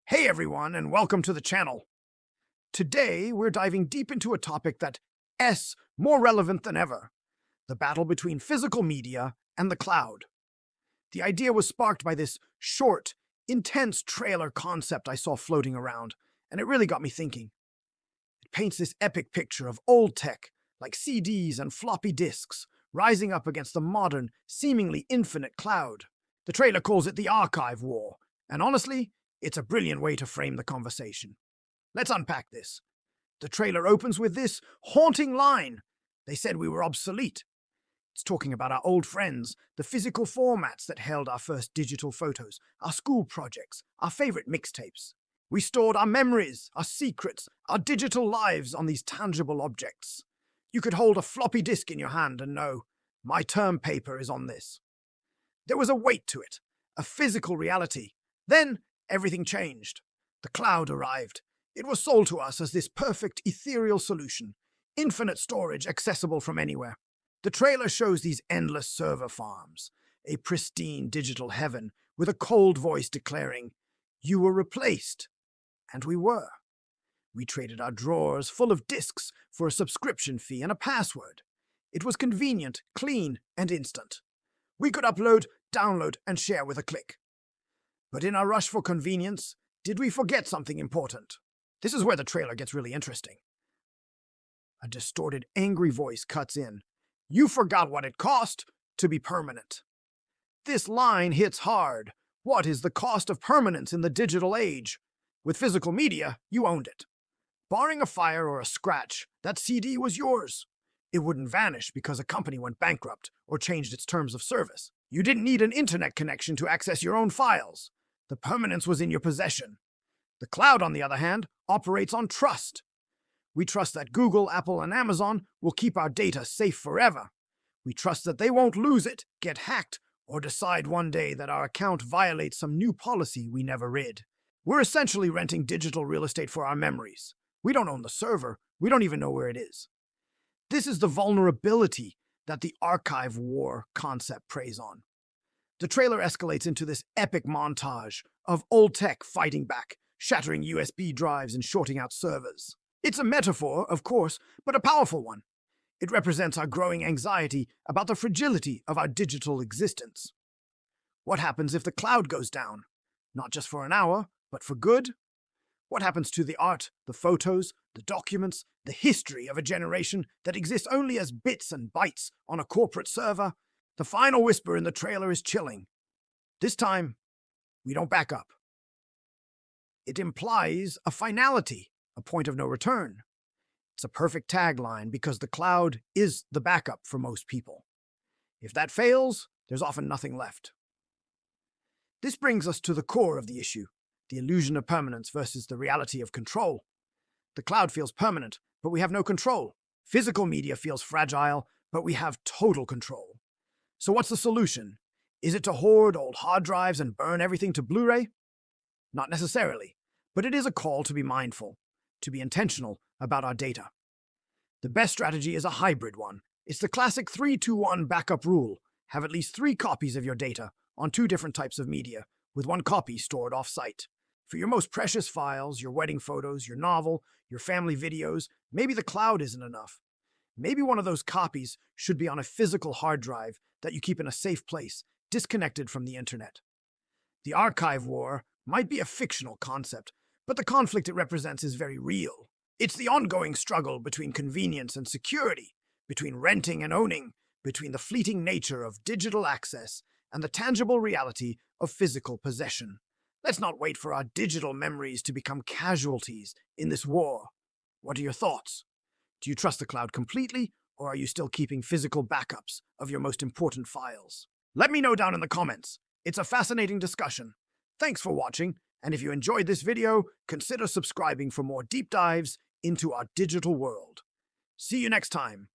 Hey everyone, and welcome to the channel. Today, we're diving deep into a topic that more relevant than ever: the battle between physical media and the cloud. The idea was sparked by this short, intense trailer concept I saw floating around, and it really got me thinking. It paints this epic picture of old tech, like CDs and floppy disks, rising up against the modern, seemingly infinite cloud. The trailer calls it the archive war, and honestly, it's a brilliant way to frame the conversation. Let's unpack this. The trailer opens with this haunting line: "They said we were obsolete." It's talking about our old friends, the physical formats that held our first digital photos, our school projects, our favorite mixtapes. We stored our memories, our secrets, our digital lives on these tangible objects. You could hold a floppy disk in your hand and know, my term paper is on this. There was a weight to it, a physical reality. Then everything changed. The cloud arrived. It was sold to us as this perfect ethereal solution, infinite storage accessible from anywhere. The trailer shows these endless server farms, a pristine digital heaven with a cold voice declaring, "You were replaced." And we were. We traded our drawers full of disks for a subscription fee and a password. It was convenient, clean, and instant. We could upload, download, and share with a click. But in our rush for convenience, did we forget something important? This is where the trailer gets really interesting. A distorted, angry voice cuts in. "You forgot what it cost to be permanent." This line hits hard. What is the cost of permanence in the digital age? With physical media, you owned it. Barring a fire or a scratch, that CD was yours. It wouldn't vanish because a company went bankrupt or changed its terms of service. You didn't need an internet connection to access your own files. The permanence was in your possession. The cloud, on the other hand, operates on trust. We trust that Google, Apple, and Amazon will keep our data safe forever. We trust that they won't lose it, get hacked, or decide one day that our account violates some new policy we never read. We're essentially renting digital real estate for our memories. We don't own the server. We don't even know where it is. This is the vulnerability that the archive war concept preys on. The trailer escalates into this epic montage of old tech fighting back, shattering USB drives and shorting out servers. It's a metaphor, of course, but a powerful one. It represents our growing anxiety about the fragility of our digital existence. What happens if the cloud goes down? Not just for an hour, but for good? What happens to the art, the photos, the documents, the history of a generation that exists only as bits and bytes on a corporate server? The final whisper in the trailer is chilling. This time, we don't back up. It implies a finality, a point of no return. It's a perfect tagline because the cloud is the backup for most people. If that fails, there's often nothing left. This brings us to the core of the issue: the illusion of permanence versus the reality of control. The cloud feels permanent, but we have no control. Physical media feels fragile, but we have total control. So what's the solution? Is it to hoard old hard drives and burn everything to Blu-ray? Not necessarily, but it is a call to be mindful, to be intentional about our data. The best strategy is a hybrid one. It's the classic 3-2-1 backup rule. Have at least 3 copies of your data on 2 different types of media, with 1 copy stored off-site. For your most precious files, your wedding photos, your novel, your family videos, maybe the cloud isn't enough. Maybe one of those copies should be on a physical hard drive that you keep in a safe place, disconnected from the internet. The archive war might be a fictional concept, but the conflict it represents is very real. It's the ongoing struggle between convenience and security, between renting and owning, between the fleeting nature of digital access and the tangible reality of physical possession. Let's not wait for our digital memories to become casualties in this war. What are your thoughts? Do you trust the cloud completely, or are you still keeping physical backups of your most important files? Let me know down in the comments. It's a fascinating discussion. Thanks for watching, and if you enjoyed this video, consider subscribing for more deep dives into our digital world. See you next time.